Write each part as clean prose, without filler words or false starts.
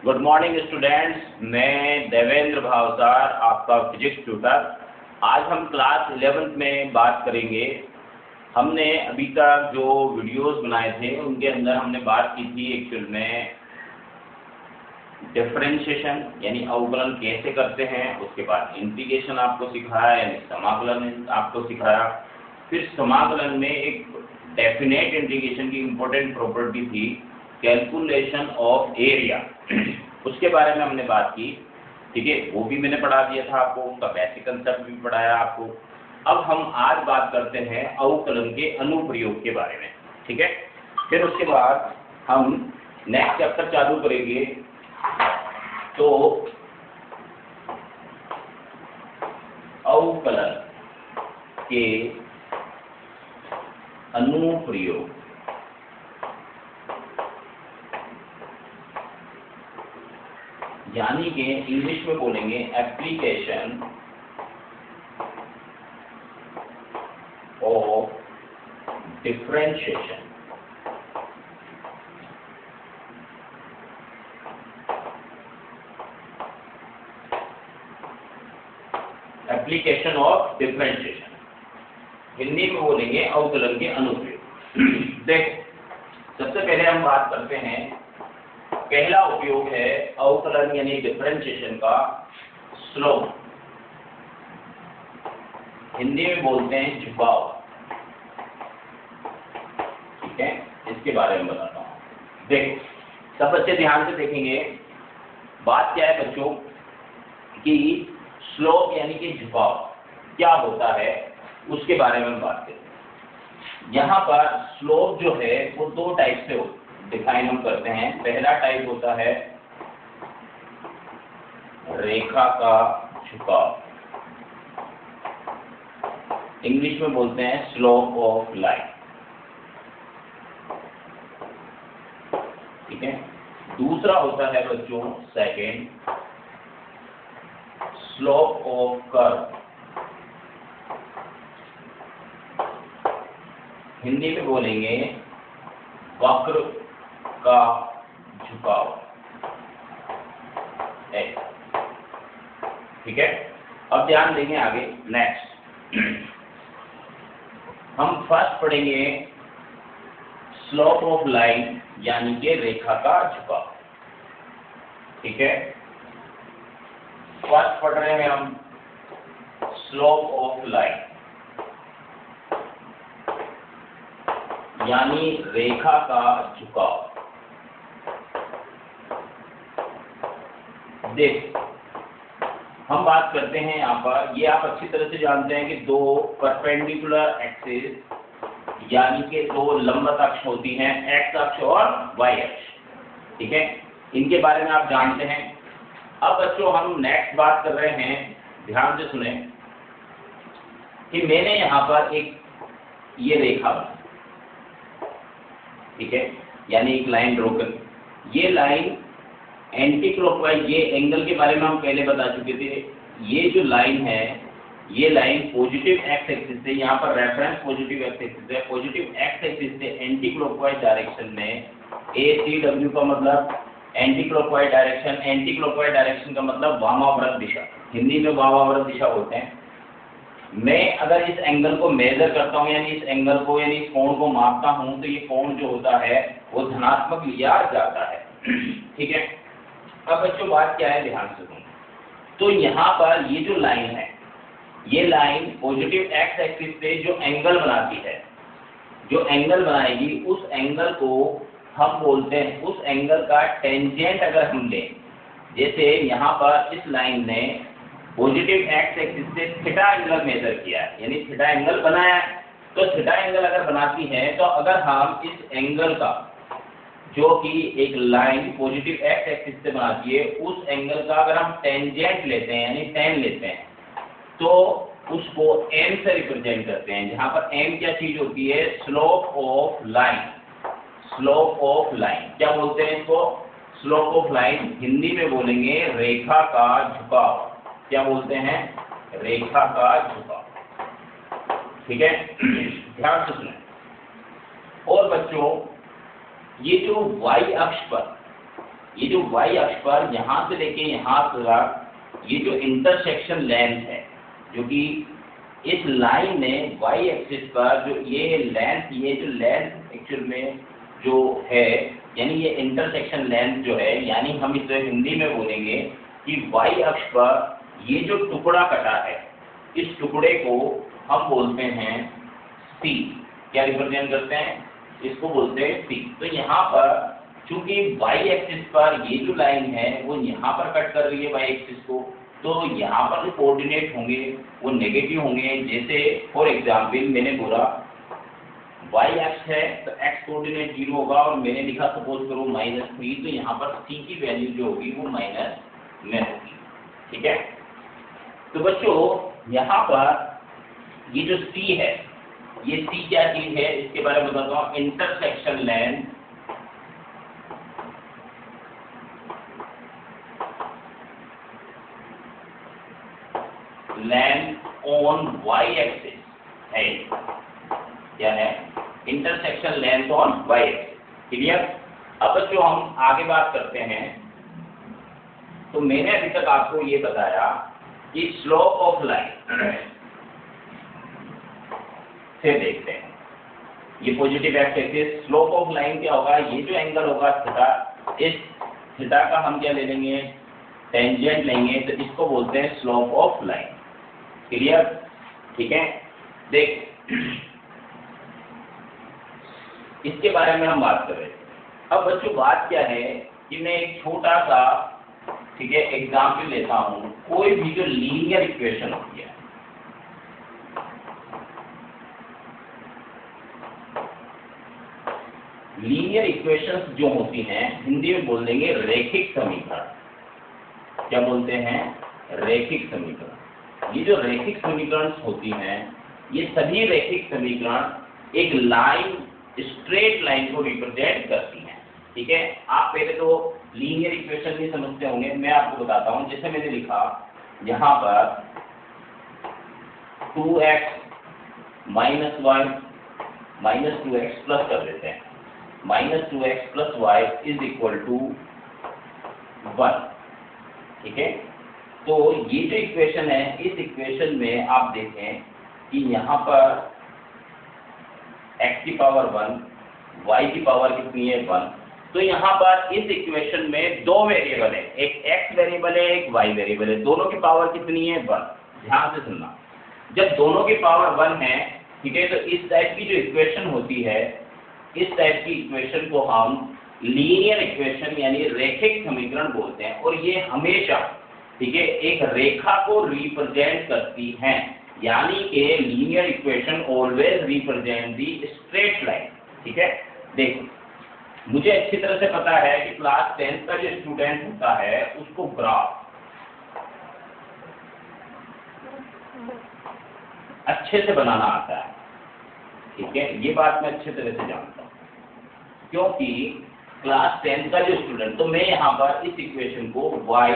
Good morning students, मैं देवेंद्र भावसार आपका physics tutor. आज हम क्लास 11th में बात करेंगे। हमने अभी तक जो वीडियोस बनाए थे उनके अंदर हमने बात की थी एक्चुअल में डिफरेंशिएशन यानी अवकलन कैसे करते हैं, उसके बाद इंटीग्रेशन आपको सिखाया यानी समाकलन आपको सिखाया। फिर समाकलन में एक डेफिनेट इंटीग्रेशन की इम्पोर्टेंट प्रॉपर्टी थी कैलकुलेशन ऑफ एरिया, उसके बारे में हमने बात की। ठीक है, वो भी मैंने पढ़ा दिया था आपको, उसका बेसिक कंसेप्ट भी पढ़ाया आपको। अब हम आज बात करते हैं अवकलन के अनुप्रयोग के बारे में। ठीक है, फिर उसके बाद हम नेक्स्ट चैप्टर चालू करेंगे। तो अवकलन के अनुप्रयोग यानी कि इंग्लिश में बोलेंगे application of differentiation. Application of differentiation Hindi में बोलेंगे अवकलन के अनुप्रयोग। देखो, सबसे पहले हम बात करते हैं, पहला उपयोग है अवकलन यानी डिफरेंशिएशन का स्लोप, हिंदी में बोलते हैं झुकाव। ठीक है, इसके बारे में बताता हूं। देखो, सब बच्चे ध्यान से देखेंगे। बात क्या है बच्चों कि स्लोप यानी कि झुकाव क्या होता है, उसके बारे में बात करें। यहाँ पर स्लोप जो है वो दो टाइप से डिफाइन हम करते हैं। पहला टाइप होता है रेखा का झुकाव, इंग्लिश में बोलते हैं स्लोप ऑफ लाइन। ठीक है, दूसरा होता है बच्चों second slope of curve, Hindi में बोलेंगे वक्र का झुकाव। ठीक है, अब ध्यान देंगे आगे। नेक्स्ट हम फर्स्ट पढ़ेंगे स्लोप ऑफ लाइन यानी कि रेखा का झुकाव। ठीक है, फर्स्ट पढ़ रहे हैं हम स्लोप ऑफ लाइन यानी रेखा का झुकाव। देख, हम बात करते हैं यहाँ पर, ये आप अच्छी तरह से जानते हैं कि दो परपेंडिकुलर एक्सिस यानी कि दो लंबवत अक्ष होती हैं, एक्स अक्ष और वाई अक्ष। ठीक है, इनके बारे में आप जानते हैं। अब बच्चों हम नेक्स्ट बात कर रहे हैं, ध्यान से सुने कि मैंने यहाँ पर एक ये रेखा बनाई। ठीक है, यानी एक लाइन ड्रॉ कर, ये लाइन एंटी क्लॉकवाइज, ये एंगल के बारे में हम पहले बता चुके थे। ये जो लाइन है, ये लाइन पॉजिटिव एक्स एक्सिस से, यहाँ पर रेफरेंस पॉजिटिव एक्स एक्सिस है, पॉजिटिव एक्स एक्सिस से एंटी क्लॉकवाइज डायरेक्शन में ACW का मतलब anti clockwise direction, anti clockwise direction का मतलब वामावर्त दिशा, हिंदी में वामावर्त दिशा होते हैं। मैं अगर इस एंगल को मेजर करता हूं यानी इस एंगल को यानी इस कोण को मापता हूं, तो ये कोण जो होता है वो धनात्मक लिया जाता है। ठीक है, अब बच्चों बात क्या है, ध्यान से सुनो। तो यहाँ पर ये जो लाइन है, ये लाइन पॉजिटिव एक्स एक्सिस से जो एंगल बनाती है, जो एंगल बनाएगी, उस एंगल को हम बोलते हैं, उस एंगल का टेंजेंट अगर हम लें, जैसे यहाँ पर इस लाइन ने पॉजिटिव एक्स एक्सिस से थीटा एंगल मेजर किया है, यानी थीटा एंगल बनाया है। तो थीटा एंगल अगर बनाती है, तो अगर हम इस एंगल का, जो कि एक लाइन पॉजिटिव एक्स एक्सिस से बनाती है, उस एंगल का अगर हम टेंजेंट लेते हैं यानी tan लेते हैं, तो उसको m से रिप्रेजेंट करते हैं। जहां पर m क्या चीज होती है, slope of line. Slope of line क्या बोलते हैं इसको, स्लोप ऑफ लाइन हिंदी में बोलेंगे रेखा का झुकाव। क्या बोलते हैं, रेखा का झुकाव। ठीक है, ध्यान से सुनें। और बच्चों, ये जो y अक्ष पर ये जो y अक्ष पर यहाँ से लेके यहाँ तक ये जो इंटरसेक्शन लेंथ है, जो कि इस लाइन में y एक्सिस पर जो ये जो लेंथ एक्चुअल में जो है, यानी ये इंटरसेक्शन लेंथ जो है, यानी हम इसे हिंदी में बोलेंगे कि y अक्ष पर ये जो टुकड़ा कटा है, इस टुकड़े को हम बोलते हैं C। क्या रिप्रेजेंट करते हैं? इसको बोलते हैं C। तो यहाँ पर चूंकि y एक्सिस पर ये जो लाइन है वो यहाँ पर कट कर रही है y एक्सिस को, तो यहाँ पर जो कोऑर्डिनेट होंगे वो नेगेटिव होंगे। जैसे फॉर एग्जांपल मैंने बोला y अक्ष है तो x कोऑर्डिनेट 0 होगा, और मैंने लिखा सपोज करो -3, तो यहाँ पर c की वैल्यू जो होगी वो माइनस में होगी। ठीक है, तो बच्चों यहाँ पर ये जो c है, ये c क्या चीज है इसके बारे में बताता हूँ। Intersection length on y axis है। क्या है? Intersection length on y axis. Clear? अब बच्चों हम आगे बात करते हैं। तो मैंने अभी तक आपको ये बताया कि स्लोप ऑफ लाइन से देखते हैं, ये positive x axis, slope of line क्या होगा? ये जो एंगल होगा थीटा, इस थीटा का हम क्या ले लेंगे? टेंजेंट लेंगे, तो इसको बोलते हैं स्लोप ऑफ लाइन। क्लियर? ठीक है, देख इसके बारे में हम बात कर रहे थे। अब बच्चों बात क्या है कि मैं एक छोटा सा, ठीक है, एग्जाम्पल लेता हूं। कोई भी जो लीनियर इक्वेशन होती है, लीनियर इक्वेशंस जो होती हैं हिंदी में बोल देंगे रैखिक समीकरण। क्या बोलते हैं? रैखिक समीकरण। ये जो रैखिक समीकरण होती हैं, ये सभी रैखिक समीकरण एक लाइन, स्ट्रेट लाइन को रिप्रेजेंट करती हैं। ठीक है, आप पहले तो लीनियर इक्वेशन नहीं समझते होंगे, मैं आपको बताता हूं। जैसे मैंने लिखा यहाँ पर 2x minus Y minus 2x plus कर देते हैं, -2x plus y is equal to 1। ठीक है, तो ये जो इक्वेशन है, इस इक्वेशन में आप देखें कि यहाँ पर x की पावर 1, y की पावर कितनी है? 1। तो यहाँ पर इस इक्वेशन में दो वेरिएबल है, एक x वेरिएबल है, एक y वेरिएबल है। दोनों की पावर कितनी है? 1। ध्यान से सुनना, जब दोनों की पावर 1 है, ठीक है, तो इस टाइप की जो इक्वेशन होती है, इस टाइप की इक्वेशन को हम लीनियर इक्वेशन यानी रैखिक समीकरण बोलते हैं। और ये हमेशा, ठीक है, एक रेखा को रिप्रेजेंट करती हैं, यानी कि linear equation always represent the straight line. ठीक है, देखो मुझे अच्छी तरह से पता है कि क्लास 10 का जो स्टूडेंट होता है उसको ग्राफ अच्छे से बनाना आता है। ठीक है, ये बात मैं अच्छे तरह से जानता हूँ, क्योंकि क्लास 10 का जो स्टूडेंट, तो मैं यहाँ पर इस इक्वेशन को y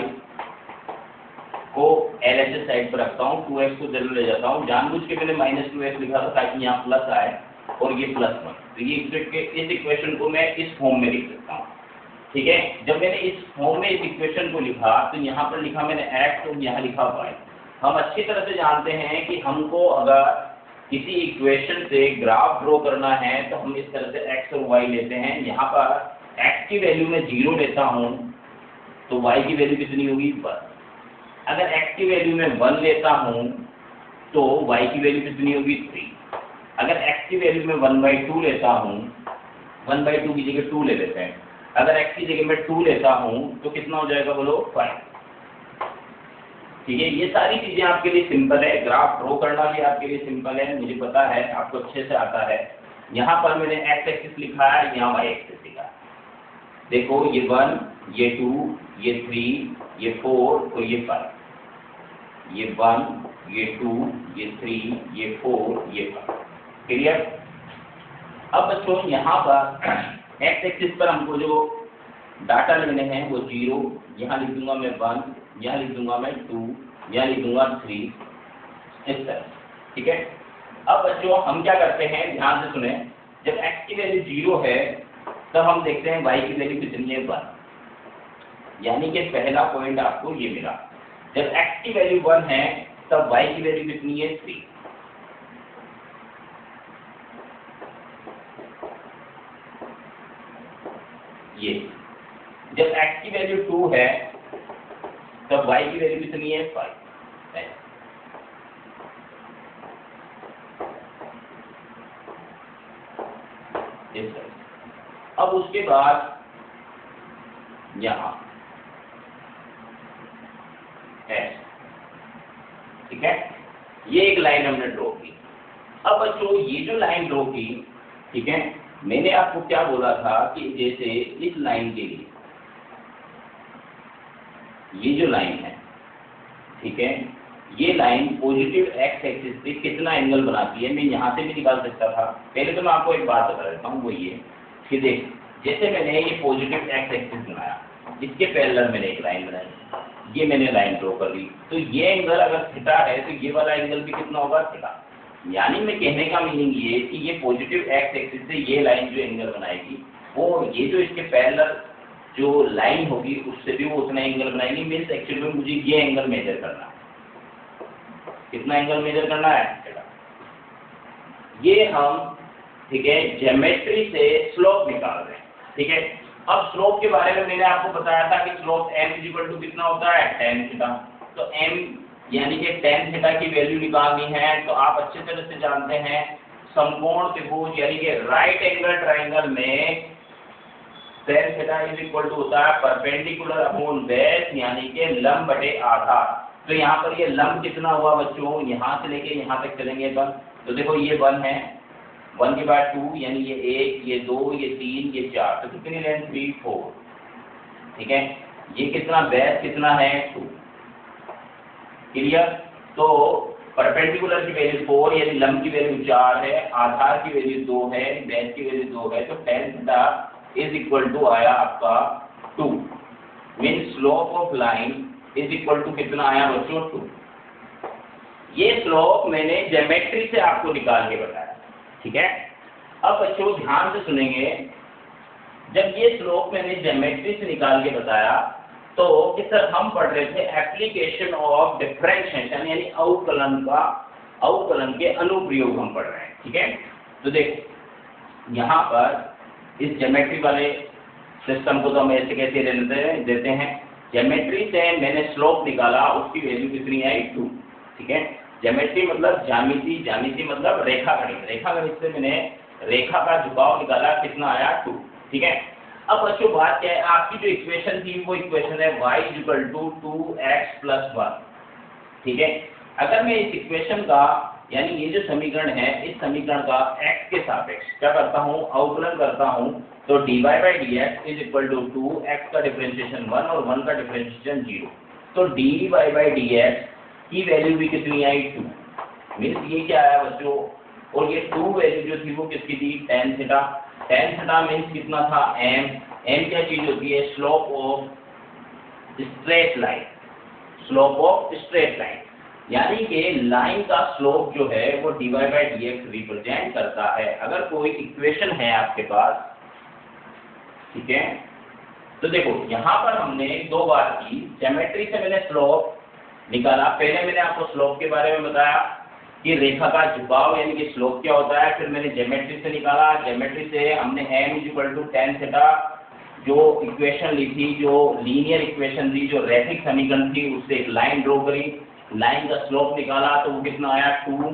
को LHS साइड पर रखता हूँ, 2x को जरूर ले जाता हूँ। जानबूझ के मैंने -2x लिखा था ताकि यहाँ प्लस आए और ये +1। तो ये इस इक्वेशन को मैं इस फॉर्म में लिख सकता हूँ। ठीक है, जब मैंने इस फॉर्म में इस इक्वेशन को लिखा तो यहाँ पर लिखा मैंने x और यहाँ लिखा y। हम अच्छी तरह से जानते हैं कि हमको अगर किसी इक्वेशन से ग्राफ ड्रॉ करना है तो हम इस तरह से x और y लेते हैं। यहाँ पर x की वैल्यू में 0 लेता हूँ तो y की वैल्यू कितनी होगी? 1। अगर x की वैल्यू में 1 लेता हूँ तो y की वैल्यू कितनी होगी? 3। अगर x की वैल्यू में 1/2 लेता हूँ, 1/2 की जगह 2 ले लेते हैं, अगर x की जगह में 2 लेता हूँ तो कितना हो जाएगा? बोलो 5। ठीक है, ये सारी चीजें आपके लिए सिंपल है, ग्राफ ड्रॉ करना भी आपके लिए सिंपल है, मुझे पता है आपको अच्छे से आता है। यहाँ पर मैंने x एक्सिस लिखा है, यहाँ y एक्सिस लिखा है। देखो ये 1, ये 2, ये 3, ये 4 और ये 5। ये 1, ये 2, ये 3, ये 4, ये 5। क्लियर? अब बच्चों यहाँ पर x एक्सिस पर हमको जो डाटा लेने हैं वो 0, यहाँ लिख दूंगा मैं 1, यहाँ लिख दूंगा मैं 2, यहाँ लिख दूंगा 3, इस तरह। ठीक है, अब बच्चों हम क्या करते हैं, ध्यान से सुने। जब x की वैल्यू 0 है तब हम देखते हैं y की वैल्यू कितनी है? 1। यानी कि पहला पॉइंट आपको ये मिला। जब x की वैल्यू 1 है तब y की वैल्यू कितनी है 3। ये जब x की वैल्यू 2 है तब y की वैल्यू कितनी है 5 है। इस तरह। अब उसके बाद यहाँ S, ठीक है, ये एक लाइन हमने ड्रॉ की। अब बच्चों ये जो लाइन ड्रॉ की, ठीक है, मैंने आपको क्या बोला था कि जैसे इस लाइन के लिए ये जो लाइन है, ठीक है, ये लाइन पॉजिटिव एक्स एक्सिस पे कितना एंगल बनाती है मैं यहाँ से भी निकाल सकता था। पहले तो मैं आपको एक बात बता देता हूँ, वो ये कि देख, जैसे मैंने ये पॉजिटिव एक्स एक्सिस बनाया, इसके पैरेलल मैंने एक लाइन बनाई, ये मैंने लाइन ड्रॉ कर दी, तो ये एंगल अगर थीटा है तो ये वाला एंगल भी कितना होगा थीटा। यानी मैं कहने का मीनिंग ये कि ये पॉजिटिव एक्स एक्सिस से ये लाइन जो एंगल बनाएगी वो ये जो इसके पैरेलल जो लाइन होगी उससे भी वो उतना एंगल बनाएगी। मीन्स एक्चुअली में मुझे ये एंगल मेजर करना है। कितना एंगल मेजर करना है थीटा। ये हम, ठीक है, ज्योमेट्री से स्लोप निकाल रहे हैं, ठीक है। अब स्लोप के बारे में मैंने आपको बताया था कि स्लोप m इक्वल टू कितना होता है tan थीटा। तो m यानी कि tan थीटा की वैल्यू निकालनी है तो आप अच्छे तरह से जानते हैं समकोण त्रिभुज यानी कि राइट एंगल ट्रायंगल में tan theta is equal to होता है परपेंडिकुलर अपॉन बेस यानी कि लंब बटे आधार। तो यहाँ पर ये लंब कितना हुआ बच्चों, यहाँ से लेके यहाँ तक चलेंगे 1। तो देखो ये 1 है, 1 के बाद 2 यानी ये 1, ये 2, ये 3, ये 4, तो कितनी लेंथ 3 4, ठीक है। ये कितना बेस कितना है 2, क्लियर। तो परपेंडिकुलर की वैल्यू 4 यानी लंब की वैल्यू 4 है, आधार की वैल्यू 2 है, बेस की वैल्यू 2 है, तो tan theta is equal to आया आपका 2। Mean slope of line is equal to कितना आया बच्चों 2। ये स्लोप मैंने ज्योमेट्री से आपको निकाल के बताया, ठीक है। अब बच्चों ध्यान से सुनेंगे, जब ये स्लोप मैंने ज्योमेट्री से निकाल के बताया तो कि सर हम पढ़ रहे थे एप्लीकेशन ऑफ डिफरेंशिएशन यानी अवकलन के अनुप्रयोग हम पढ़ रहे हैं, ठीक है। तो देखो यहाँ पर इस ज्योमेट्री वाले सिस्टम को तो हम ऐसे कैसे देते हैं, ज्योमेट्री से मैंने स्लोप निकाला, उसकी वैल्यू कितनी आई 2, ठीक है। ज्योमेट्री मतलब ज्यामिति, ज्यामिति मतलब रेखागणित, रेखागणित से मैंने रेखा का झुकाव निकाला, कितना आया 2, ठीक है। अब बच्चों बात क्या है, आपकी जो इक्वेशन थी वो इक्वेशन है y इक्वल टू 2x + 1, ठीक है। अगर मैं इस इक्वेशन का यानी ये जो समीकरण है इस समीकरण का x के सापेक्ष क्या करता हूँ, अवकलन करता हूँ, तो dy/dx is equal to 2x का डिफरेंशिएशन 1 और 1 का डिफरेंशिएशन 0। तो dy/dx की वैल्यू भी कितनी आई 2। मीन्स ये क्या आया बच्चों, और ये 2 वैल्यू जो थी वो किसकी थी tan theta. tan theta means कितना था m। m क्या चीज होती है, slope of straight line, slope of straight line यानी कि लाइन का स्लोप जो है वो dy/dx रिप्रेजेंट करता है। अगर कोई इक्वेशन है आपके पास, ठीक है, तो देखो यहाँ पर हमने 2 बार की, ज्योमेट्री से मैंने स्लोप निकाला। पहले मैंने आपको स्लोप के बारे में बताया कि रेखा का झुकाव यानी कि स्लोप क्या होता है, फिर मैंने ज्योमेट्री से निकाला। ज्योमेट्री से हमने m equal to tan theta जो इक्वेशन ली थी, जो लीनियर इक्वेशन थी, जो रैखिक समीकरण थी, उससे एक लाइन ड्रॉ करी, लाइन का स्लोप निकाला तो वो कितना आया 2।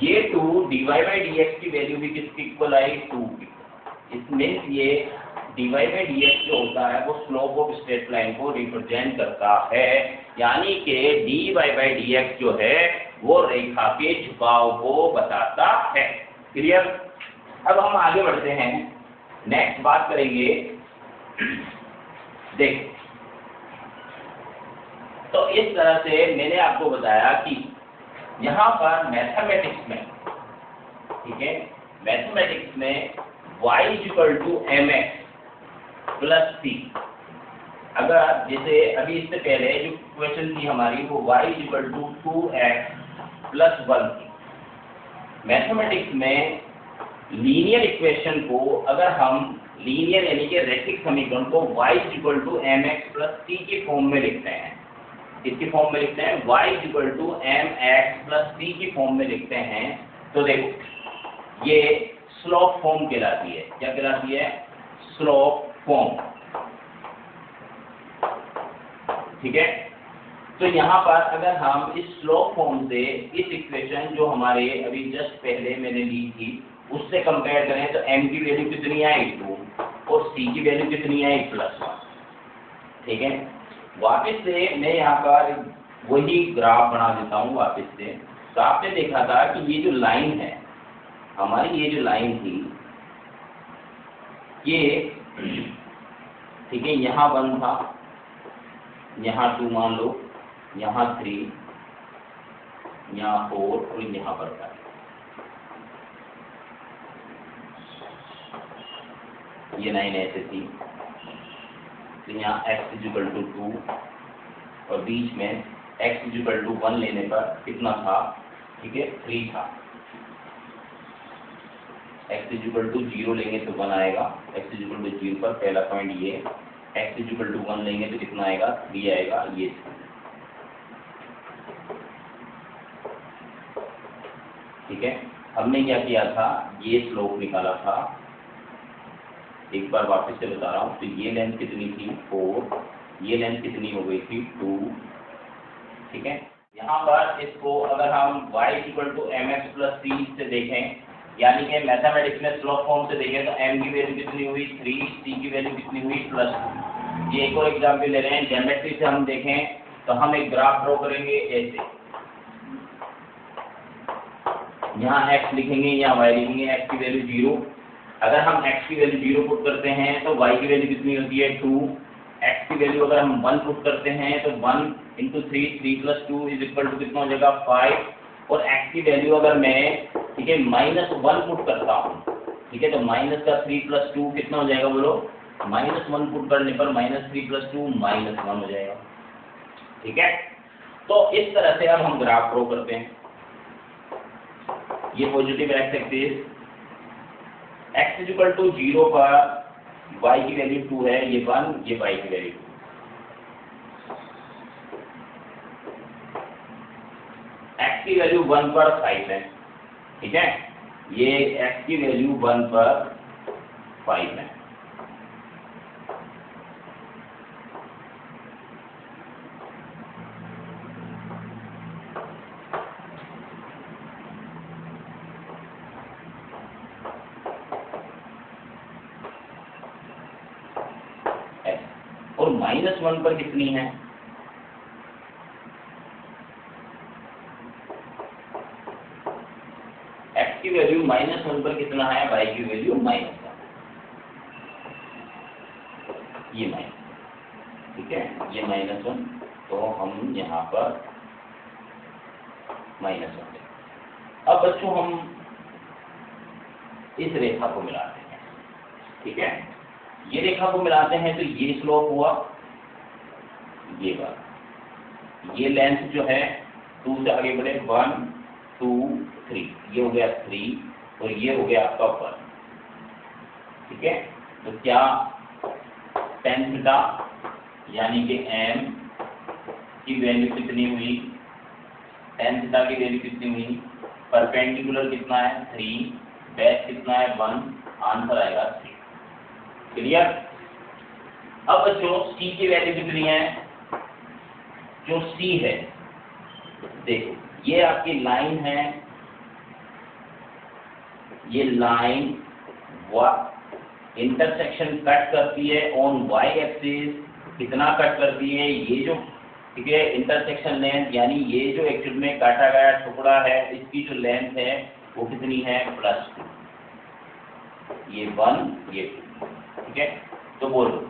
ये 2 dy/dx की वैल्यू भी किसकी इक्वल आई 2। इसमें ये dy/dx जो होता है वो स्लोप ऑफ स्ट्रेट लाइन को रिप्रेजेंट करता है, यानी कि dy/dx जो है वो रेखा के झुकाव को बताता है। क्लियर। अब हम आगे बढ़ते हैं, नेक्स्ट बात करेंगे। देख, तो इस तरह से मैंने आपको बताया कि यहाँ पर मैथमेटिक्स में, ठीक है, मैथमेटिक्स में y equal to mx plus c, अगर जैसे अभी इससे पहले जो क्वेश्चन थी हमारी वो y इक्वल टू 2x + 1 थी। मैथमेटिक्स में लीनियर इक्वेशन को अगर हम लीनियर यानी कि रैखिक समीकरण को y mx + c की फॉर्म में लिखते हैं। इसकी फॉर्म में लिखते हैं y mx + c की फॉर्म में लिखते हैं। तो देखो ये स्लोप फॉर्म कहलाती है। क्या कहलाती है? Slope form. ठीक है। तो यहाँ पर अगर हम इस स्लोप फॉर्म से इस इक्वेशन जो हमारे अभी जस्ट पहले मैंने ली थी उससे कंपेयर करें तो m की वैल्यू कितनी आई 2 और c की वैल्यू कितनी आई +1। ठीक है। वापस से मैं यहाँ पर वही ग्राफ बना देता हूँ वापस से। तो आपने देखा था कि ये जो लाइन है हमारी, ये जो लाइन थी ये, ठीक है, यहाँ 1 था, यहाँ 2 मान लो, यहाँ 3, यहाँ 4 और यहाँ पर 5। ये 9 ऐसे थी। तो यहाँ x = 2 और बीच में x = 1 लेने पर कितना था? ठीक है, 3 था। x = 0 लेंगे तो 1 आएगा। x = 0 पर पहला पॉइंट ये, x = 1 लेंगे तो कितना आएगा? 3 आएगा। ये ठीक है। हमने क्या किया था? ये स्लोप निकाला था। एक बार वापस से बता रहा हूँ। तो ये लेंथ कितनी थी? 4। ये लेंथ कितनी हो गई थी? 2। ठीक है। यहाँ पर इसको अगर हम y mx + c से देखें, यानी कि मैथमेटिक्स में स्लोप फॉर्म से देखें, तो m की वैल्यू कितनी हुई? 3, c की वैल्यू कितनी हुई? +2। ये एक और एग्जाम्पल ले रहे हैं। ज्योमेट्री से हम देखें तो हम एक ग्राफ ड्रॉ करेंगे ऐसे। यहाँ x लिखेंगे, यहाँ y लिखेंगे। x की वैल्यू 0। अगर हम x की वैल्यू 0 पुट करते हैं तो y की वैल्यू कितनी होती है? 2। x की वैल्यू अगर हम 1 पुट करते हैं तो 1 × 3, 3 + 2 = कितना हो जाएगा? 5। और x की वैल्यू अगर मैं, ठीक है, -1 पुट करता हूँ, ठीक है, तो माइनस का 3 + 2 कितना हो जाएगा? बोलो। -1 पुट करने पर -3 + 2 -1 हो जाएगा। ठीक है। तो इस तरह से अब हम ग्राफ ड्रॉ करते हैं। ये पॉजिटिव एक्स एक्सिस, x = 0 पर y की वैल्यू 2 है, ये 1, ये y की वैल्यू 2। x की वैल्यू 1 पर 5 है। ठीक है। ये x की वैल्यू 1 पर 5 है। और -1 पर कितनी है? x की वैल्यू -1 पर कितना है? y की वैल्यू -1, ये माइनस। ठीक है, ये -1, तो हम यहाँ पर -1। अब बच्चों हम इस रेखा को मिलाते हैं। ठीक है। ये रेखा को मिलाते हैं तो ये स्लोप हुआ, ये बात, ये लेंथ जो है 2 से आगे बढ़े 1 2 3, ये हो गया 3 और ये हो गया आपका 1। ठीक है। तो क्या tan थीटा यानी कि m की वैल्यू कितनी हुई? tan थीटा की वैल्यू कितनी हुई? परपेंडिकुलर कितना है? 3, बेस कितना है? 1, आंसर आएगा 3। क्लियर? अब बच्चों c की वैल्यू कितनी है? जो c है, देखो ये आपकी लाइन है, ये लाइन इंटरसेक्शन कट करती है ऑन y एक्सिस। कितना कट करती है? ये जो, ठीक है, इंटरसेक्शन लेंथ, यानी ये जो एक्चुअल में काटा गया टुकड़ा है, इसकी जो लेंथ है वो कितनी है? +2। ये 1, ये 2। ठीक है। तो बोलो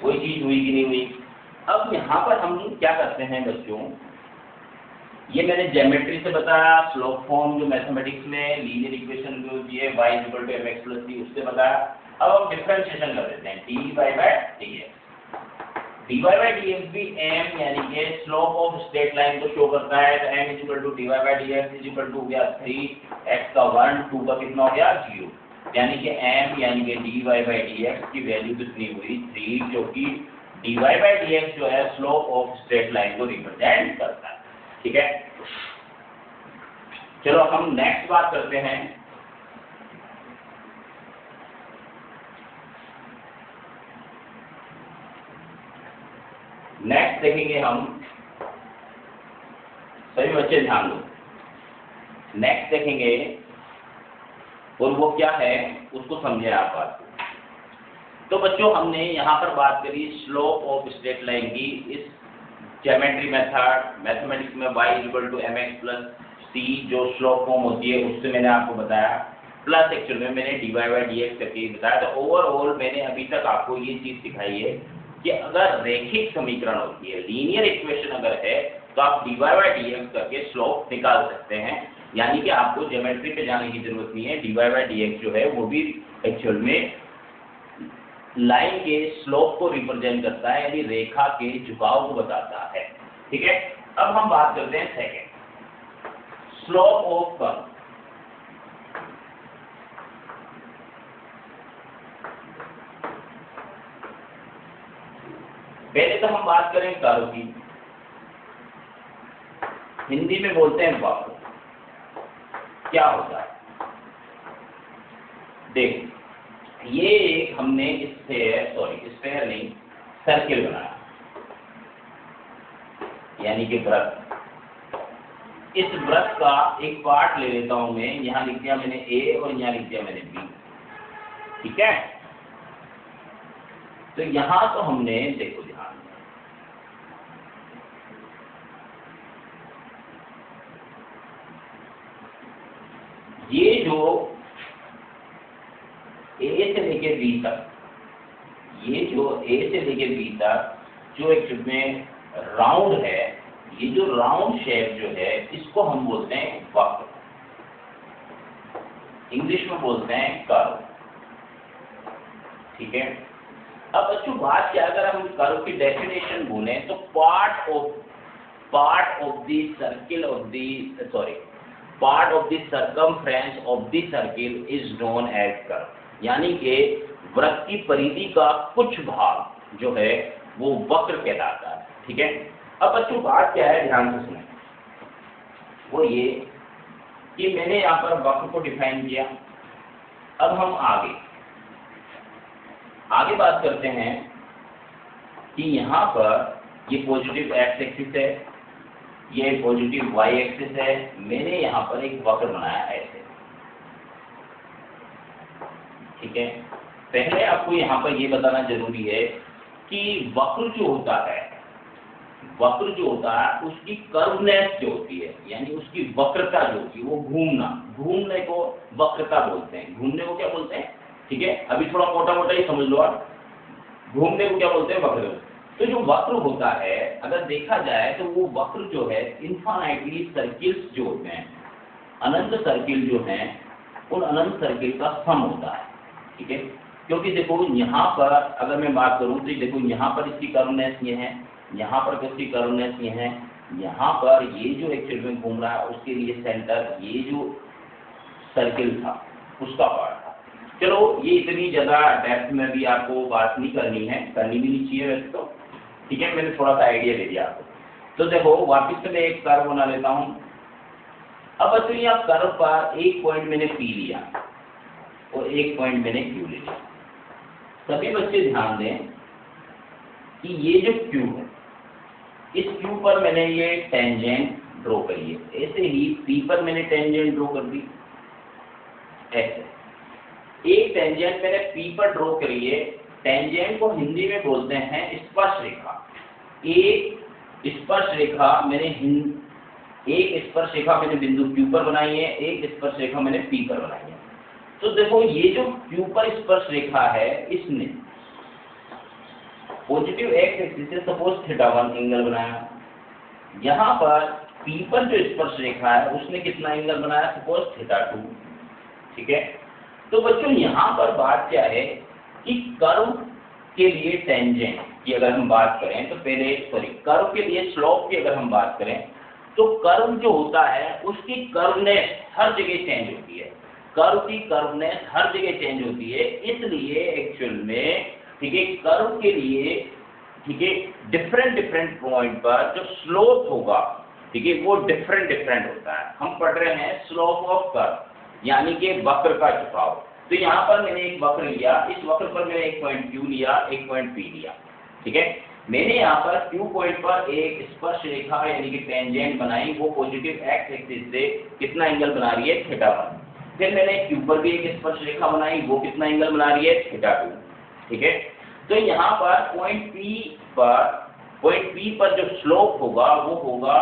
कोई चीज हुई कि नहीं हुई? अब यहाँ पर हम क्या करते हैं बच्चों, ये मैंने ज्योमेट्री से बताया, स्लोप फॉर्म जो मैथमेटिक्स में लीनियर इक्वेशन जो होती है y = mx + c, उससे बताया। अब हम डिफरेंशिएशन कर देते हैं, dy/dx। dy/dx भी m यानी कि स्लोप ऑफ स्ट्रेट लाइन को शो करता है। तो m = dy/dx = हो गया 3, x का 1, 2 का कितना हो गया? 0। यानी कि m यानी कि dy/dx की वैल्यू कितनी हुई 3, जो कि dy/dx जो है स्लोप ऑफ स्ट्रेट लाइन को रिप्रेजेंट करता है। ठीक है, चलो हम नेक्स्ट बात करते हैं। नेक्स्ट देखेंगे हम, सभी बच्चे ध्यान दो, नेक्स्ट देखेंगे और वो क्या है उसको समझे आप बात। तो बच्चों हमने यहाँ पर बात करी स्लोप ऑफ स्ट्रेट लाइन की। इस ज्योमेट्री मेथड मैथमेटिक्स में y = mx + c जो स्लोप फॉर्म होती है उससे मैंने आपको बताया, प्लस एक्चुअल में मैंने dy/dx करके बताया। तो ओवरऑल मैंने अभी तक आपको ये चीज सिखाई है कि अगर रैखिक समीकरण होती है, लीनियर इक्वेशन अगर है, तो आप dy/dx करके स्लोप निकाल सकते हैं। यानी कि आपको ज्योमेट्री पे जाने की जरूरत नहीं है। dy/dx जो है वो भी एक्चुअल में लाइन के स्लोप को रिप्रेजेंट करता है, यानी रेखा के झुकाव को बताता है। ठीक है, अब हम बात करते हैं सेकंड, स्लोप ऑफ कर्व। पहले तो हम बात करें कर्व की, हिंदी में बोलते हैं वक्र। क्या होता है देख, ये एक हमने स्फेयर नहीं सर्किल बनाया, यानी कि वृत्त। इस वृत्त का एक पार्ट ले लेता हूं मैं, यहां लिख दिया मैंने ए और यहां लिख दिया मैंने बी। ठीक है, तो यहां तो हमने देखो ध्यान, ये जो ए से लेके बी तक, ये जो ए से लेके बी तक जो एक में राउंड है, ये जो राउंड शेप जो है इसको हम बोलते हैं वक्र, इंग्लिश में बोलते हैं कर्व। ठीक है, अब बच्चों बात क्या, अगर हम कर्व की डेफिनेशन बोले तो part of the circle of the part of the circumference of the circle is known as curve. यानी कि वृत्त की परिधि का कुछ भाग जो है वो वक्र कहलाता है। ठीक है, अब बच्चों बात क्या है, ध्यान से सुनें, वो ये कि मैंने यहाँ पर वक्र को डिफाइन किया। अब हम आगे बात करते हैं कि यहाँ पर ये पॉजिटिव एक्स एक्सिस है, ये पॉजिटिव वाई एक्सिस है, मैंने यहाँ पर एक वक्र बनाया ऐसे। ठीक है, पहले आपको यहाँ पर ये बताना जरूरी है कि वक्र जो होता है उसकी कर्वनेस जो होती है, यानी उसकी वक्रता जो होती है, वो घूमने को वक्रता बोलते हैं। घूमने को क्या बोलते हैं? ठीक है, अभी थोड़ा मोटा मोटा ही समझ लो आप, घूमने को क्या बोलते हैं? वक्र। तो जो वक्र होता है अगर देखा जाए तो वो वक्र जो है इन्फाइनाइटली सर्किल्स जो होते हैं, अनंत सर्किल जो हैं, उन अनंत सर्किल का सम होता है। ठीक है, क्योंकि देखो यहाँ पर अगर मैं बात करूँ तो देखो यहाँ पर इसकी कर्वनेस ये है, यहाँ पर इसकी कर्वनेस ये है, यहाँ पर ये जो एक्चुअल में घूम रहा है उसके लिए सेंटर, ये जो सर्किल था उसका पार्ट था। चलो ये इतनी ज़्यादा डेप्थ में भी आपको बात नहीं करनी है, करनी भी नहीं चाहिए वैसे तो। ठीक है, मैंने थोड़ा सा आइडिया दे दिया आपको। तो देखो वापस से मैं एक कर्व बना लेता हूँ। अब बच्चों यहाँ कर्व पर एक पॉइंट मैंने पी लिया और एक पॉइंट मैंने क्यू ले लिया। सभी बच्चे ध्यान दें कि ये जो क्यू है, इस क्यू पर मैंने ये टेंजेंट ड्रॉ करी है, ऐसे ही पी पर मैंने टेंजेंट ड्रॉ कर दी। ऐसे एक टेंजेंट मैंने पी पर ड्रॉ करी है। टेंजेंट को हिंदी में बोलते हैं स्पर्श रेखा। एक स्पर्श रेखा मैंने बिंदु क्यू पर बनाई है, एक स्पर्श रेखा मैंने पी पर बनाई है। तो देखो ये जो क्यू पर स्पर्श रेखा है, इसने पॉजिटिव एक्स एक्सिस से सपोज θ1 एंगल बनाया। यहाँ पर पी पर जो स्पर्श रेखा है उसने कितना एंगल बनाया? सपोज θ2। ठीक है, तो बच्चों यहाँ पर बात क्या है कि कर्व के लिए टेंजेंट की अगर हम बात करें तो कर्व के लिए स्लोप की अगर हम बात करें तो कर्व जो होता है उसकी कर्वनेस हर जगह चेंज होती है। कर्व की कर्वनेस हर जगह चेंज होती है, इसलिए एक्चुअल में ठीक है कर्व के लिए ठीक है डिफरेंट पॉइंट पर जो स्लोप होगा ठीक है वो डिफरेंट होता है। हम पढ़ रहे हैं स्लोप ऑफ कर्व यानी कि वक्र का झुकाव। तो यहाँ पर मैंने एक वक्र लिया, इस वक्र पर मैंने एक पॉइंट Q लिया, एक पॉइंट P लिया, ठीक है। मैंने यहाँ पर Q पॉइंट पर एक स्पर्श रेखा यानी कि टेंजेंट बनाई, वो पॉजिटिव एक्स एक्सिस से कितना एंगल बना रही है, θ1। फिर मैंने Q पर भी एक स्पर्श रेखा बनाई, वो कितना एंगल बना रही है, θ2, ठीक है। तो यहाँ पर पॉइंट P पर जो स्लोप होगा वो होगा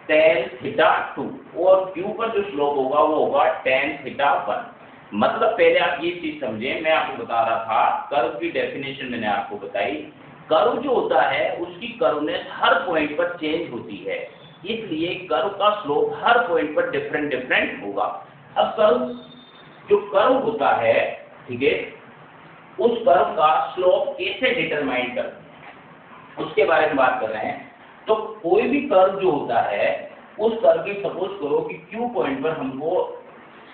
tan θ2 और Q पर जो स्लोप होगा वो होगा tan θ1। मतलब पहले आप ये चीज समझें, मैं आपको बता रहा था कर्व की डेफिनेशन मैंने आपको बताई। कर्व जो होता है उसकी कर्वनेस हर पॉइंट पर चेंज होती है, इसलिए कर्व का स्लोप हर पॉइंट पर डिफरेंट होगा। अब जो कर्व होता है ठीक है उस कर्व का स्लोप कैसे डिटरमाइन करते हैं उसके बारे में बात कर रहे हैं। तो कोई भी कर्व जो होता है उस कर्व की सपोज करो कि Q पॉइंट पर हमको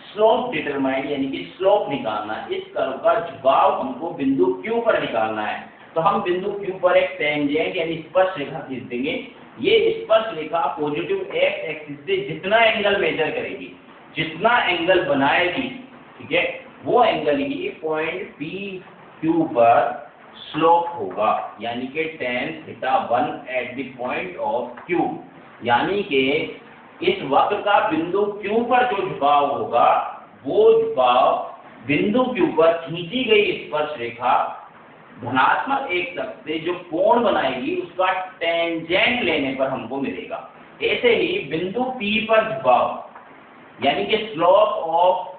स्लोप डिटरमाइन यानी कि स्लोप निकालना, इस कर्व का झुकाव हमको बिंदु Q पर निकालना है। तो हम बिंदु Q पर एक टेंजेंट यानी स्पर्श रेखा खींच देंगे। ये स्पर्श रेखा पॉजिटिव एक्स एक्सिस से जितना एंगल मेजर करेगी, जितना एंगल बनाएगी ठीक है वो एंगल ही पॉइंट PQ पर स्लोप होगा यानी कि tan θ1 at the point of Q। यानी कि इस वक्र का बिंदु Q पर जो झुकाव होगा वो झुकाव बिंदु Q पर खींची गई स्पर्श रेखा धनात्मक एक तक से जो कोण बनाएगी उसका टेंजेंट लेने पर हमको मिलेगा। ऐसे ही बिंदु P पर झुकाव यानी कि स्लोप ऑफ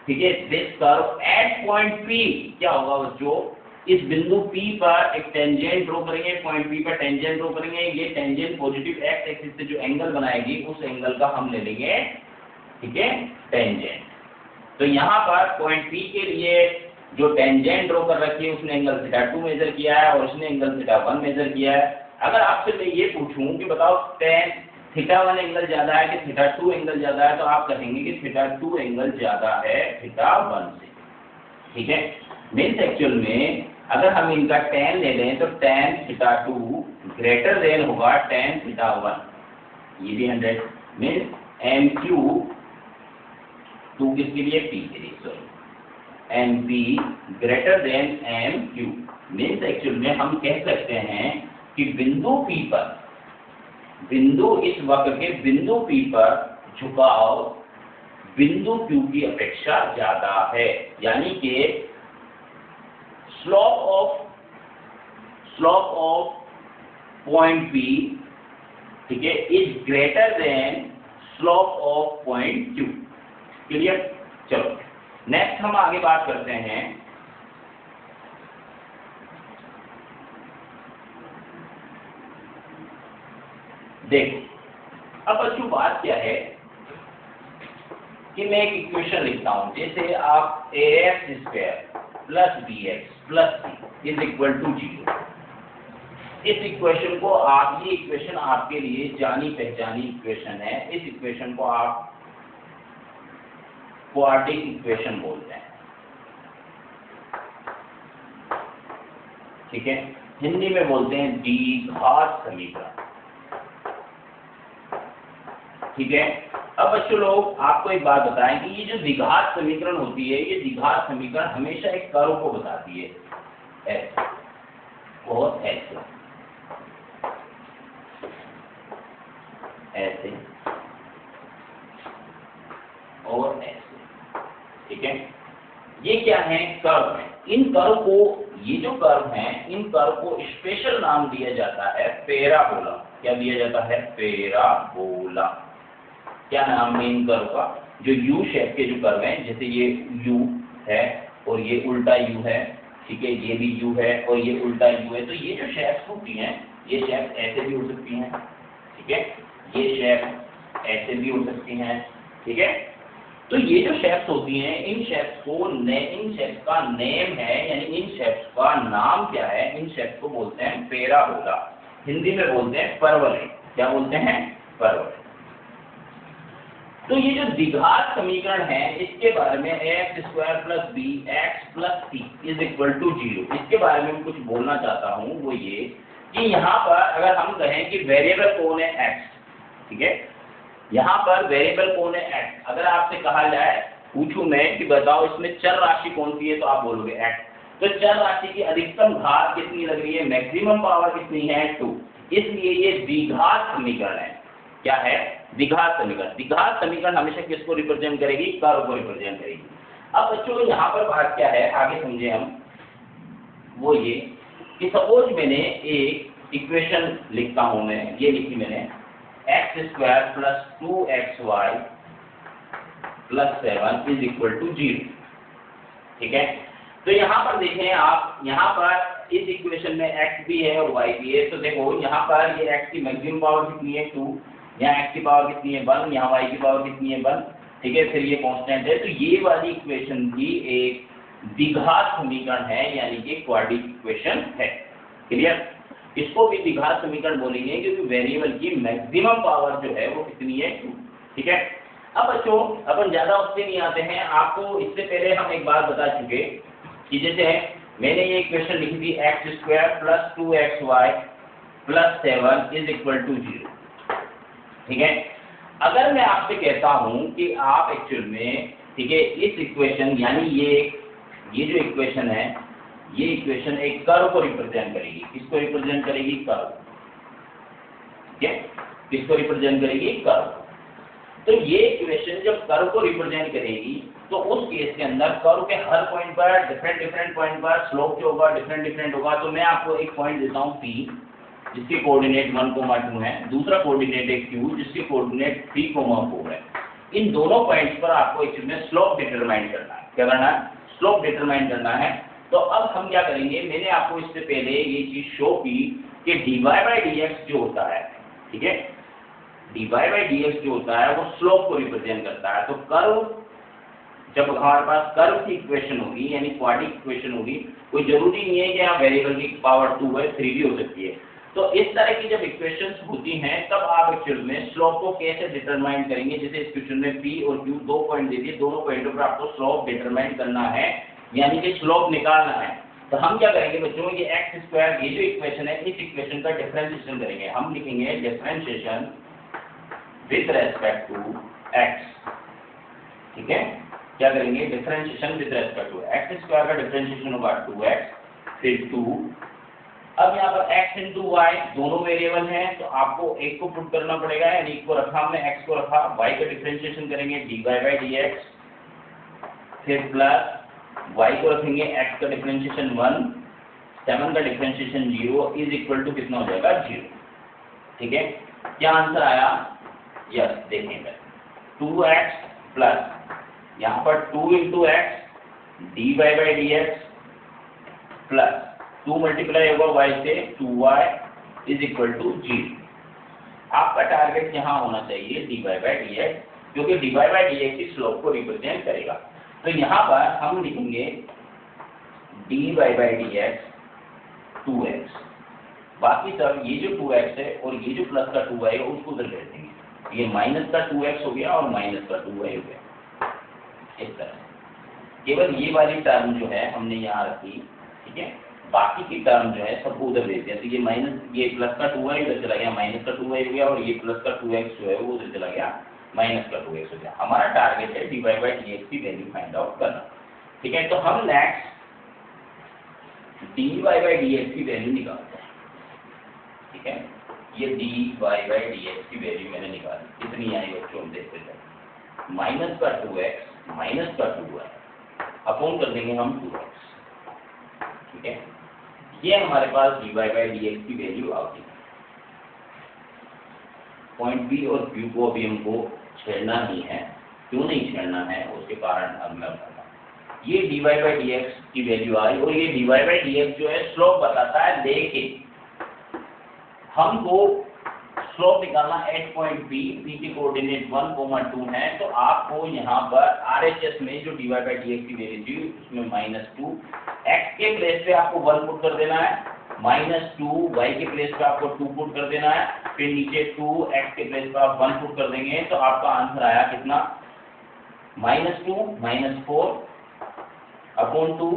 ठीक है this curve at point P क्या होगा, जो इस बिंदु P पर एक टेंजेंट ड्रॉ करेंगे, पॉइंट P पर टेंजेंट ड्रॉ करेंगे। ये टेंजेंट पॉजिटिव एक्स एक्सिस से जो एंगल बनाएगी उस एंगल का हम ले लेंगे ठीक है टेंजेंट। तो यहाँ पर पॉइंट P के लिए जो टेंजेंट ड्रॉ कर रखी है उसने एंगल θ2 मेजर किया है और उसने एंगल θ1 मेजर किया है। अगर आपसे मैं ये पूछूं कि बताओ tan θ1 एंगल ज्यादा है कि θ2 एंगल ज्यादा है, तो आप कहेंगे कि θ2 एंगल ज्यादा है θ1 से, ठीक है। मीन्स एक्चुअल में अगर हम इनका tan ले लें तो tan θ2 ग्रेटर देन होगा tan θ1, ये भी 100 मीन्स MQ 2 किसके लिए, P के लिए, sorry MP greater than MQ। Means actual में हम कह सकते हैं कि बिंदु P पर इस वक्र के बिंदु P पर झुकाव बिंदु Q की अपेक्षा ज्यादा है, यानी कि स्लोप ऑफ पॉइंट P ठीक है is greater than slope of point Q। Clear. चलो नेक्स्ट हम आगे बात करते हैं देखो। अब बच्चों बात क्या है कि मैं एक इक्वेशन लिखता हूं, जैसे आप ax² plus bx plus c is equal to 0। इस इक्वेशन को आप, ये इक्वेशन आपके लिए जानी पहचानी इक्वेशन है। इस इक्वेशन को आप क्वाड्रेटिक इक्वेशन बोलते हैं, ठीक है। हिंदी में बोलते हैं द्विघात समीकरण, ठीक है। अब बच्चों लोग आपको एक बात बताएं कि ये जो द्विघात समीकरण होती है, ये द्विघात समीकरण हमेशा एक कर्व को बताती है, ऐसे और ऐसे, ऐसे और ऐसे, ठीक है। ये क्या है, कर्व है। इन कर्व को, ये जो कर्व हैं, इन कर्व को स्पेशल नाम दिया जाता है पैराबोला। क्या दिया जाता है, पैराबोला। क्या नाम है इन कर्व का, जो यू शेप के जो कर्व हैं, जैसे ये यू है और ये उल्टा यू है, ठीक है, ये भी यू है और ये उल्टा यू है। तो ये जो शेप्स होती हैं, ये शेप्स ऐसे भी हो सकती हैं, ठीक है, ये शेप ऐसे भी हो सकती हैं, ठीक है। तो ये जो शेप्स होती हैं, इन शेप्स का नेम है, यानी इन शेप्स का नाम क्या है, इन शेप्स को बोलते हैं पैराबोला। हिंदी में बोलते हैं परवलय। क्या बोलते हैं, परवलय। तो ये जो द्विघात समीकरण है इसके बारे में x square plus b x plus c is equal to 0, इसके बारे में कुछ बोलना चाहता हूँ। वो ये कि यहाँ पर अगर हम कहें कि वेरिएबल कौन है एक्स, ठीक है, यहाँ पर वेरिएबल कौन है एक्स, अगर आपसे कहा जाए पूछूं मैं कि बताओ इसमें चर राशि कौन सी है, तो आप बोलोगे एक्स। तो चर राशि की अधिकतम घात कितनी लग रही है, मैक्सिमम पावर कितनी है 2, इसलिए ये द्विघात समीकरण है। क्या है, द्विघात समीकरण। द्विघात समीकरण हमेशा किसको रिप्रेजेंट करेगी, कर्व को रिप्रेजेंट करेगी। अब बच्चों यहाँ पर बात क्या है, आगे समझे हम, वो ये कि सपोज मैंने एक इक्वेशन लिखता हूं, मैं ये लिखी मैंने x square plus 2xy plus 7 is equal to 0, ठीक है। तो यहाँ पर देखें आप, यहाँ पर इस इक्वेशन में x भी है और y भी है। तो देखो यहाँ पर ये x की मैक्सिमम पावर कितनी है 2, यहाँ x की पावर कितनी है 1, यहाँ y की पावर कितनी है 1, ठीक है, फिर ये कांस्टेंट है। तो ये वाली इक्वेशन भी एक द्विघात समीकरण है, यानी कि क्वाड्रेटिक इक्वेशन है। क्लियर, इसको भी द्विघात समीकरण बोलेंगे क्योंकि वेरिएबल की मैक्सिमम पावर जो है वो कितनी है 2, ठीक है। अब बच्चों अपन ज्यादा उससे नहीं आते हैं, आपको इससे पहले हम एक बात बता चुके कि जैसे मैंने ये इक्वेशन लिखी थी x square plus 2xy plus 7 is equal to 0, ठीक है। अगर मैं आपसे कहता हूं कि आप एक्चुअल में, ठीक है, इस इक्वेशन यानी ये जो इक्वेशन है, ये इक्वेशन एक कर्व को रिप्रेजेंट करेगी। किसको रिप्रेजेंट करेगी, कर्व, ठीक है, किसको रिप्रेजेंट करेगी, कर्व। तो ये इक्वेशन जब कर्व को रिप्रेजेंट करेगी तो उस केस के अंदर कर्व के हर पॉइंट पर डिफरेंट पॉइंट पर स्लोप जो होगा डिफरेंट होगा। तो मैं आपको एक पॉइंट देता हूँ P जिसके कोऑर्डिनेट 1,2 है, दूसरा कोऑर्डिनेट है Q जिसके कोऑर्डिनेट 3,4 है। इन दोनों पॉइंट्स पर आपको एक्चुअली में स्लोप डिटरमाइन करना है। क्या करना है, स्लोप डिटरमाइन करना है। तो अब हम क्या करेंगे, मैंने आपको इससे पहले ये चीज शो की कि dy/dx जो होता है, ठीक है, dy/dx जो होता है वो स्लोप को रिप्रेजेंट करता है। तो कर्व, जब हमारे पास कर्व की इक्वेशन होगी यानी क्वाड्रेटिक इक्वेशन होगी, कोई जरूरी नहीं है कि यहाँ वेरिएबल की पावर 2 है, 3 भी हो सकती है। तो इस तरह की जब इक्वेशंस होती हैं तब आप एक्चुअल में स्लोप को कैसे डिटरमाइन करेंगे। जैसे इस क्वेश्चन में P और Q 2 पॉइंट दे दिए, दोनों पॉइंटों पर आपको स्लोप डिटरमाइन करना है, यानी कि स्लोप निकालना है। तो हम क्या करेंगे बच्चों, ये एक्स स्क्वायर, ये जो इक्वेशन है, इस इक्वेशन का डिफरेंशिएशन करेंगे। हम लिखेंगे differentiation with respect to x, ठीक है। क्या करेंगे, differentiation with respect to x square का डिफरेंशिएशन होगा 2x फिर 2। अब यहाँ पर x इंटू वाई दोनों वेरिएबल हैं, तो आपको एक को पुट करना पड़ेगा, यानी एक को रखा हमने, x को रखा, y का डिफरेंशिएशन करेंगे dy/dx, फिर प्लस y को रखेंगे, x का डिफरेंशिएशन 1, 7 का डिफरेंशिएशन 0 इज इक्वल टू कितना हो जाएगा 0, ठीक है। क्या आंसर आया, यस, देखेंगे 2x प्लस यहाँ पर 2 into x dy/dx plus 2 multiply होगा y से 2y इज इक्वल टू 0। आपका टारगेट यहाँ होना चाहिए dy/dx, क्योंकि dy/dx की स्लोप को रिप्रेजेंट करेगा। तो यहाँ पर हम लिखेंगे dy/dx 2x, बाकी सब ये जो 2x है और ये जो प्लस का 2y है उसको उधर भेज देंगे। ये माइनस का 2x हो गया और माइनस का 2y हो गया। इस तरह केवल ये वाली टर्म जो है हमने यहाँ रखी, ठीक है, बाकी की टर्म जो है सबको उधर भेज दिया। तो ये माइनस, ये प्लस का 2y उधर चला गया, माइनस का 2y हो गया, और ये प्लस का 2x जो है वो उधर चला गया, माइनस का 2x हो गया। हमारा टारगेट है dy/dx की वैल्यू फाइंड आउट करना, ठीक है। तो हम नेक्स्ट dy/dx की वैल्यू निकालते हैं, ठीक है। ये dy/dx की वैल्यू मैंने निकाली, कितनी आई बच्चों, हम देखते हैं, माइनस का 2x माइनस का 2y अपॉन कर देंगे हम 2x, ठीक है। ये हमारे पास dy/dx की वैल्यू आ गई। पॉइंट बी और क्यू को अभी हमको छेड़ना नहीं है, क्यों नहीं छेड़ना है उसके कारण अब मैं बताऊंगा। ये dy/dx की वैल्यू आई और ये dy/dx जो है स्लोप बताता है, लेकिन हमको स्लोप निकालना एट पॉइंट P के कोऑर्डिनेट 1,2 है। तो आपको यहाँ पर RHS में जो dy/dx की वैल्यू थी उसमें -2, x के प्लेस पे आपको 1 पुट कर देना है, -2 y के प्लेस पे आपको 2 पुट कर देना है, फिर नीचे 2 x के प्लेस पे आप 1 पुट कर देंगे, तो आपका आंसर आया कितना, -2 -4 अपॉन 2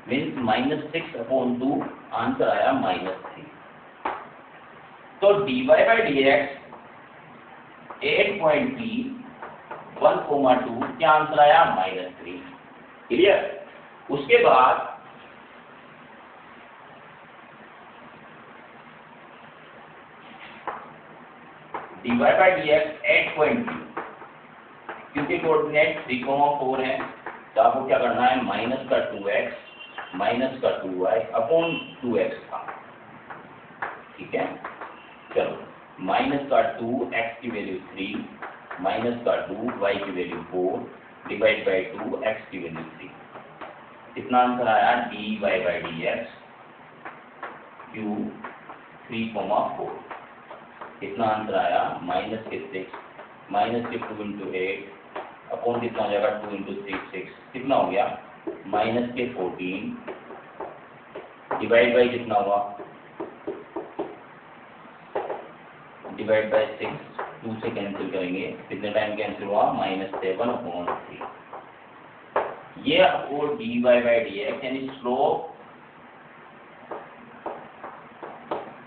मीन्स -6/2, आंसर आया -3। तो dy by dx 8.3 1,2 क्या आंसर आया, -3। क्लियर। उसके बाद dy by dx 8.2, क्योंकि कोऑर्डिनेट 3,4 है, तो आपको क्या करना है, माइनस का 2x माइनस का 2y अपॉन 2x था, ठीक है। चलो, माइनस का 2x की वैल्यू 3 माइनस का 2y की वैल्यू 4 डिवाइड बाई 2x की वैल्यू 3, कितना आंसर आया, dy by dx क्यूब 3,4, कितना आंसर आया, -6 -2 इंटू 8 अपॉन कितना हो जाएगा, 2 इंटू 3 6, कितना हो गया, -14 डिवाइड बाई कितना हुआ, डिवाइड बाई 6, 2 से कैंसिल करेंगे, कितने टाइम कैंसिल हुआ, -7/3। ये आपको dy by dx यानी स्लोप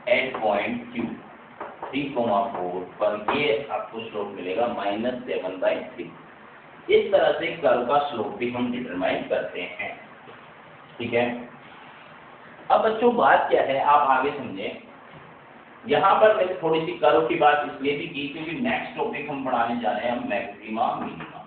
एट पॉइंट Q 3,4 पर ये आपको स्लोप मिलेगा -7/3। इस तरह से कर्व का स्लोप भी हम डिटरमाइन करते हैं, ठीक है। अब बच्चों बात क्या है, आप आगे समझें। यहाँ पर मैंने थोड़ी सी कर्व की बात इसलिए भी की क्योंकि नेक्स्ट टॉपिक हम पढ़ाने जा रहे हैं मैक्सिमा मिनिमा।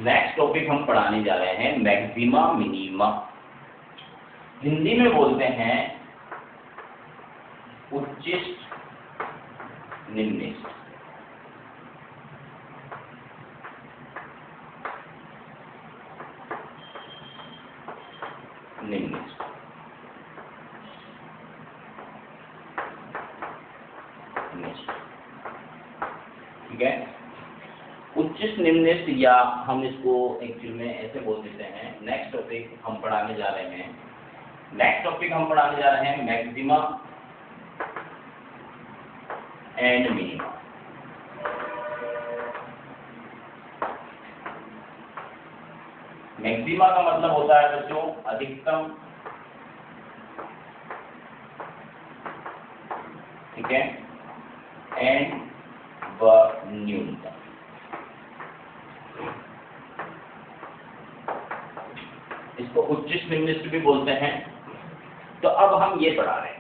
नेक्स्ट टॉपिक हम पढ़ाने जा रहे हैं मैक्सिमा मिनिमा। हिंदी में बोलते हैं उच्चिष्ट निम्निष्ट। निम्निष्ट ठीक है। उच्चिष्ट निम्निष्ट या हम इसको एक्चुअल में ऐसे बोल देते हैं। नेक्स्ट टॉपिक हम पढ़ाने जा रहे हैं मैक्सिमा एंड मिनिमा। मैक्सिमा का मतलब होता है बच्चों अधिकतम, ठीक है, एंड व न्यूनतम। इसको उच्चिष्ट निम्निष्ट भी बोलते हैं। तो अब हम ये पढ़ा रहे हैं।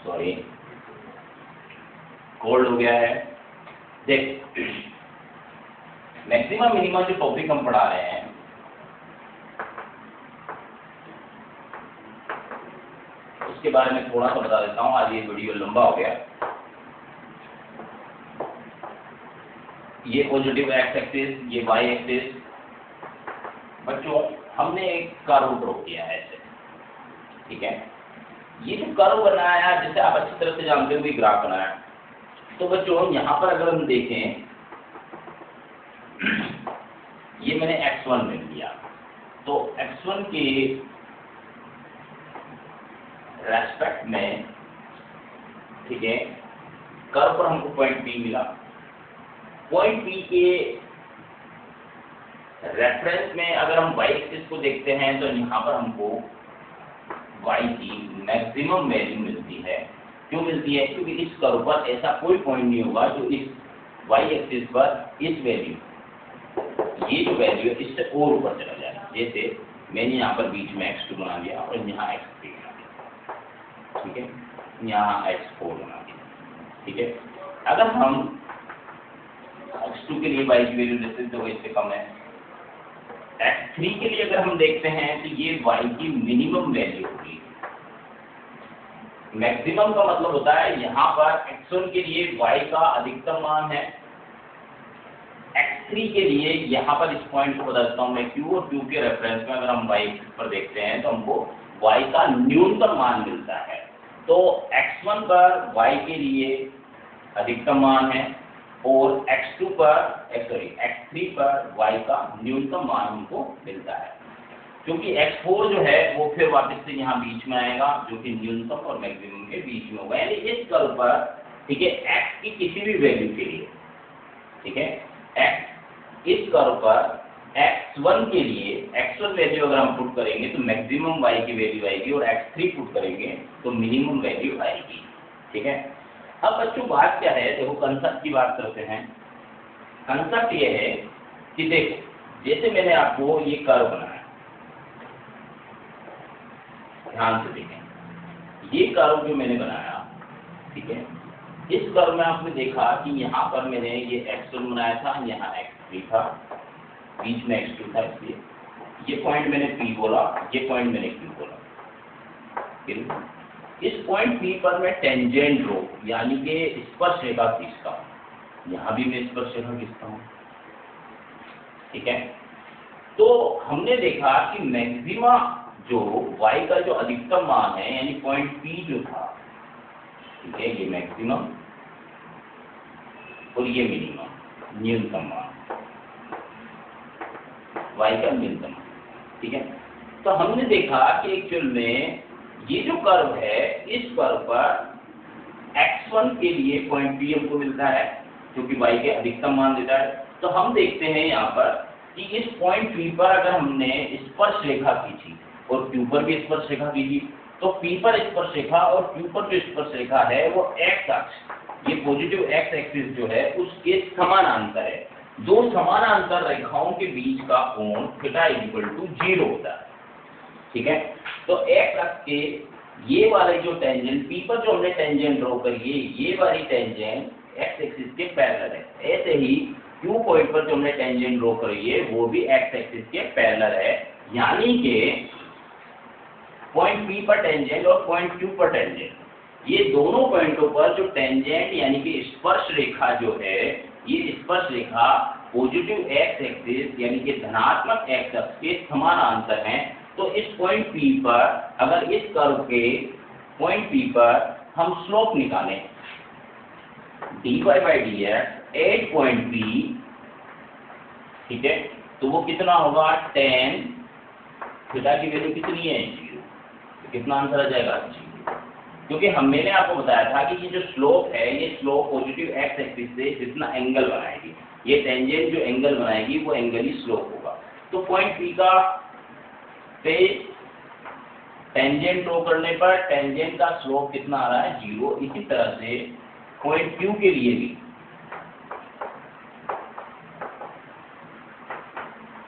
सॉरी, कोल्ड हो गया है। देख, मैक्सिमा मिनिमा जो टॉपिक हम पढ़ा रहे हैं उसके बारे में थोड़ा सा बता देता हूं। आज ये वीडियो लंबा हो गया। ये पॉजिटिव एक्स एक्सिस, ये वाई एक्सिस। बच्चों हमने एक कर्व ड्रॉ किया है ऐसे, ठीक है। ये जो कर्व बनाया है, जैसे आप अच्छी तरह से जानते हो, ग्राफ बनाया। तो बच्चों यहाँ पर अगर हम देखें, ये मैंने x1 में लिया, तो x1 के रेस्पेक्ट में, ठीक है, कर्व पर हमको पॉइंट P मिला। पॉइंट P के रेफरेंस में अगर हम y एक्सिस को देखते हैं तो यहाँ पर हमको y की मैक्सिमम वैल्यू मिलती है। क्यों मिलती है? क्योंकि इस कर्व पर ऐसा कोई पॉइंट नहीं होगा जो इस y एक्सिस पर इस वैल्यू, ये जो वैल्यू है इससे और ऊपर चला जाए। जैसे मैंने यहाँ पर बीच में x2 बना दिया और यहाँ x3 बना दिया, ठीक है, यहाँ x4 बना दिया, ठीक है। अगर हम x2 के लिए y की वैल्यू लेते हैं तो वो इससे कम है। x3 के लिए अगर हम देखते हैं तो ये y की मिनिमम वैल्यू होगी। मैक्सिमम का मतलब होता है यहाँ पर x1 के लिए y का अधिकतम मान है, x3 के लिए यहाँ पर इस पॉइंट को बता देता हूँ मैं Q, और Q के रेफरेंस में अगर हम y पर देखते हैं तो हमको y का न्यूनतम मान मिलता है। तो x1 पर y के लिए अधिकतम मान है और x3 पर y का न्यूनतम मान हमको मिलता है, क्योंकि x4 जो है वो फिर वापस से यहाँ बीच में आएगा जो कि न्यूनतम और मैक्सिमम के बीच में होगा, यानी इस कर्व पर, ठीक है, x की किसी भी वैल्यू के लिए, ठीक है, x इस कर्व पर x1 के लिए x1 वैल्यू अगर हम पुट करेंगे तो मैक्सिमम y की वैल्यू आएगी और x3 पुट करेंगे तो मिनिमम वैल्यू आएगी, ठीक है। अब बच्चों बात क्या है, देखो कंसेप्ट की बात करते हैं। कंसेप्ट ये है कि देखो जैसे मैंने आपको ये कर्व बनाया, ध्यान से देखें, ये कर्व जो मैंने बनाया, ठीक है, इस कर्व में आपने देखा कि यहाँ पर मैंने ये x1 बनाया था, यहाँ x3 था, बीच में x2 था, इसलिए ये पॉइंट मैंने P बोला, ये पॉइंट मैंने Q बोला। इस पॉइंट P पर मैं टेंजेंट रो यानी कि स्पर्श रेखा खींचता हूँ, यहाँ भी मैं स्पर्श रेखा खींचता हूँ, ठीक है। तो हमने देखा कि मैक्सिमा जो y का जो अधिकतम मान है यानी पॉइंट P जो था, ठीक है, ये मैक्सिमम और ये मिनिमम न्यूनतम मान y का न्यूनतम, ठीक है। तो हमने देखा कि एक्चुअल में ये जो कर्व है, इस कर्व पर x1 के लिए पॉइंट P हमको मिलता है जो कि y के अधिकतम मान देता है। तो हम देखते हैं यहाँ पर कि इस पॉइंट P पर अगर हमने स्पर्श रेखा खींची और Q पर भी स्पर्श रेखा खींची, तो P पर स्पर्श रेखा और Q पर जो स्पर्श रेखा है वो x अक्ष, ये पॉजिटिव x एक्सिस जो है उसके समानांतर है। दो समानांतर रेखाओं के बीच का कोण थीटा इक्वल टू 0 होता है, ठीक है। तो x अक्ष के ये वाले जो टेंजेंट P पर जो हमने टेंजेंट ड्रॉ करी है, ये वाली टेंजेंट x एक्सिस के पैरेलल है। ऐसे ही Q पॉइंट पर जो हमने टेंजेंट ड्रॉ करी है वो भी x एक्सिस के पैरेलल है, यानी कि पॉइंट P पर टेंजेंट और पॉइंट Q पर टेंजेंट, ये दोनों पॉइंटों पर जो टेंजेंट यानी कि स्पर्श रेखा जो है, ये स्पर्श रेखा पॉजिटिव x एक्सिस यानी कि धनात्मक x अक्ष के समानांतर हैं। तो इस पॉइंट P पर अगर इस कर्व के पॉइंट P पर हम स्लोप निकालें dy/dx एट पॉइंट P, ठीक है, तो वो कितना होगा, tan थीटा की वैल्यू कितनी है, 0। तो कितना आंसर आ जाएगा, 0, क्योंकि मैंने आपको बताया था कि ये जो स्लोप है, ये स्लोप पॉजिटिव x एक्सिस से जितना एंगल बनाएगी, ये टेंजेंट जो एंगल बनाएगी वो एंगल ही स्लोप होगा। तो पॉइंट P का पे टेंजेंट ड्रॉ करने पर टेंजेंट का स्लोप कितना आ रहा है, 0। इसी तरह से पॉइंट Q के लिए भी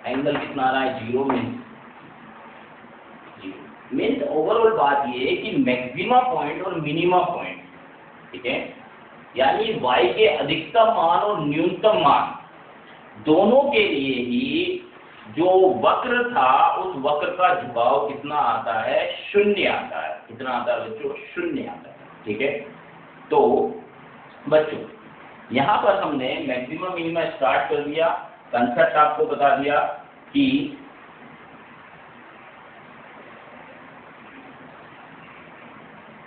एंगल कितना आ रहा है, 0 मीन्स ओवरऑल बात ये है कि मैक्सिमा पॉइंट और मिनिमा पॉइंट, ठीक है, यानी y के अधिकतम मान और न्यूनतम मान दोनों के लिए ही जो वक्र था उस वक्र का झुकाव कितना आता है, 0 आता है। कितना आता है बच्चों, 0 आता है, ठीक है। तो बच्चों यहाँ पर हमने मैक्सिमा मिनिमा स्टार्ट कर दिया, कंसेप्ट आपको बता दिया कि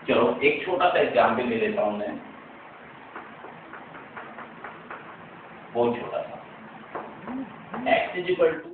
चलो एक छोटा सा एग्जाम्पल ले लेता हूं मैं, बहुत छोटा सा, x =